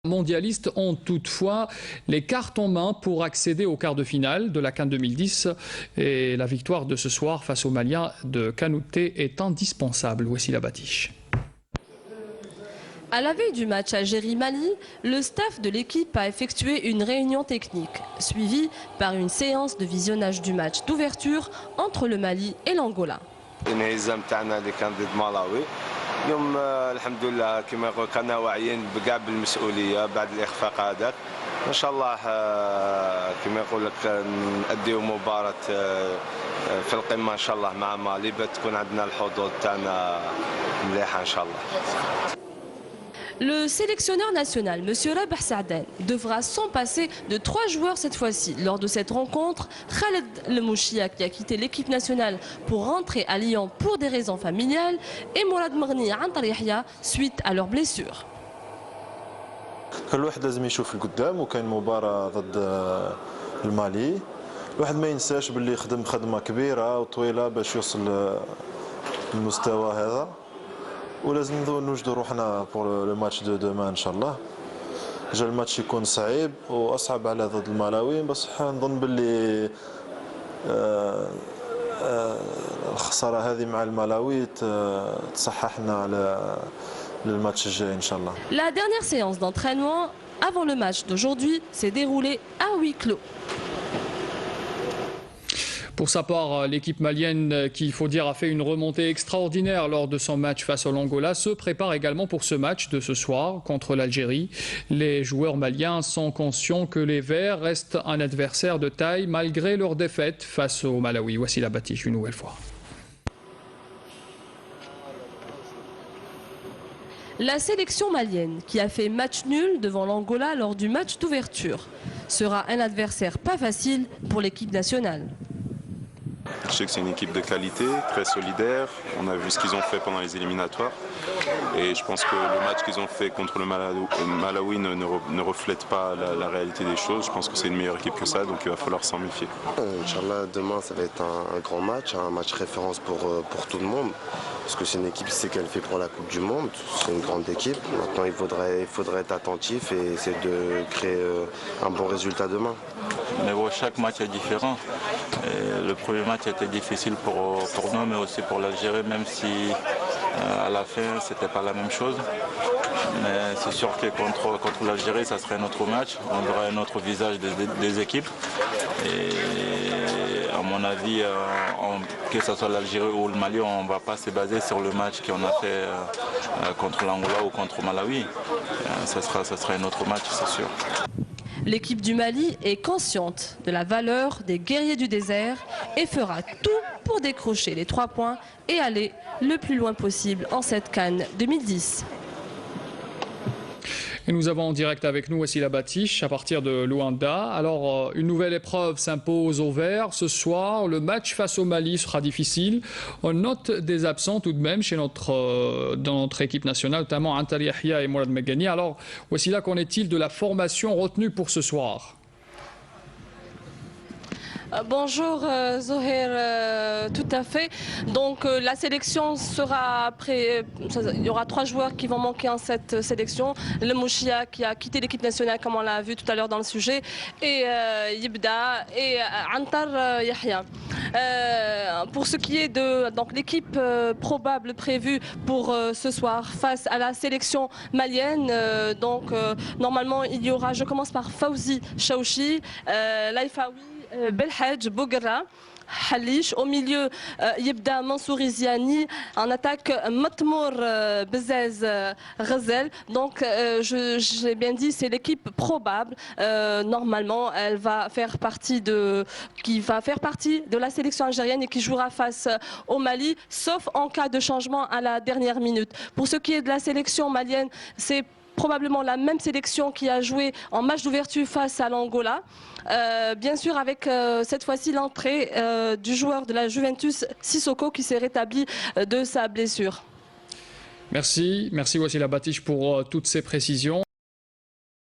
Mondialistes ont toutefois les cartes en main pour accéder au quart de finale de la CAN 2010 et la victoire de ce soir face aux Maliens de Kanouté est indispensable. Voici la Batiche. À la veille du match Algérie-Mali, le staff de l'équipe a effectué une réunion technique, suivie par une séance de visionnage du match d'ouverture entre le Mali et l'Angola. اليوم الحمد لله كما يقول كنا واعيين بكاع بالمسؤوليه بعد الاخفاق هذاك ان شاء الله كما يقول لك نأديو مباراه في القمه ان شاء الله مع مالي بتكون عندنا الحظوظ تاعنا مليحه ان شاء الله. Le sélectionneur national, M. Rabah Saaden, devra s'en passer de 3 joueurs cette fois-ci. Lors de cette rencontre, Khaled Lemouchia, qui a quitté l'équipe nationale pour rentrer à Lyon pour des raisons familiales, et Mourad Maghni Antar Yahya suite à leur blessure. كل واحد لازم يشوف القدام وكاين مباراة ضد المالي. الواحد ما ينساش باللي خدم خدمة كبيرة وطويلة باش يوصل للمستوى هذا. ولازم نوجدوا روحنا بور لو ماتش دو دومان ان شاء الله. جا الماتش يكون صعيب واصعب على ضد الملاويين بصح نظن باللي الخساره هذه مع الملاوي تصححنا على الماتش الجاي ان شاء الله. La dernière séance d'entraînement avant le match d'aujourd'hui s'est déroulée à huis clos. Pour sa part, l'équipe malienne, qui il faut dire a fait une remontée extraordinaire lors de son match face au l'Angola, se prépare également pour ce match de ce soir contre l'Algérie. Les joueurs maliens sont conscients que les Verts restent un adversaire de taille malgré leur défaite face au Malawi. Voici la Batiche une nouvelle fois. La sélection malienne, qui a fait match nul devant l'Angola lors du match d'ouverture, sera un adversaire pas facile pour l'équipe nationale. Je sais que c'est une équipe de qualité, très solidaire. On a vu ce qu'ils ont fait pendant les éliminatoires. Et je pense que le match qu'ils ont fait contre le Malawi ne reflète pas la réalité des choses. Je pense que c'est une meilleure équipe que ça, donc il va falloir s'en méfier. Inch'Allah, demain ça va être un grand match, un match référence pour tout le monde. Parce que c'est une équipe qui s'est qualifiée pour la Coupe du Monde, c'est une grande équipe. Maintenant il faudrait être attentif et essayer de créer un bon résultat demain. Mais bon, chaque match est différent. Et le premier match était difficile pour nous, mais aussi pour l'Algérie, même si à la fin c'était pas la même chose. Mais c'est sûr que contre l'Algérie, ça serait un autre match. On verra un autre visage des équipes. Et à mon avis, que ce soit l'Algérie ou le Mali, on ne va pas se baser sur le match qu'on a fait contre l'Angola ou contre Malawi. Ça sera un autre match, c'est sûr. L'équipe du Mali est consciente de la valeur des guerriers du désert et fera tout pour décrocher les 3 points et aller le plus loin possible en cette CAN 2010. Et nous avons en direct avec nous aussi la Batiche à partir de Luanda. Alors, une nouvelle épreuve s'impose aux Verts. Ce soir, le match face au Mali sera difficile. On note des absents tout de même dans notre équipe nationale, notamment Antar Yahya et Mourad Maghni. Alors, voici là qu'en est-il de la formation retenue pour ce soir? Bonjour Zoher, tout à fait. Donc la sélection sera après, il y aura 3 joueurs qui vont manquer en cette sélection. Lemouchia qui a quitté l'équipe nationale comme on l'a vu tout à l'heure dans le sujet, et Yibda et Antar Yahya. Pour ce qui est de l'équipe probable prévue pour ce soir face à la sélection malienne, normalement il y aura, je commence par Fawzi Chaouchi, Laifawi, Belhadj Bougra, Halish, au milieu Yibda Mansouri Ziani, en attaque Matmour Bezez Ghazel. Donc j'ai bien dit, c'est l'équipe probable. Normalement elle va faire partie de la sélection algérienne et qui jouera face au Mali, sauf en cas de changement à la dernière minute. Pour ce qui est de la sélection malienne, c'est probablement la même sélection qui a joué en match d'ouverture face à l'Angola. Bien sûr avec cette fois-ci l'entrée du joueur de la Juventus Sissoko qui s'est rétabli de sa blessure. Merci, voici la Batiche pour toutes ces précisions.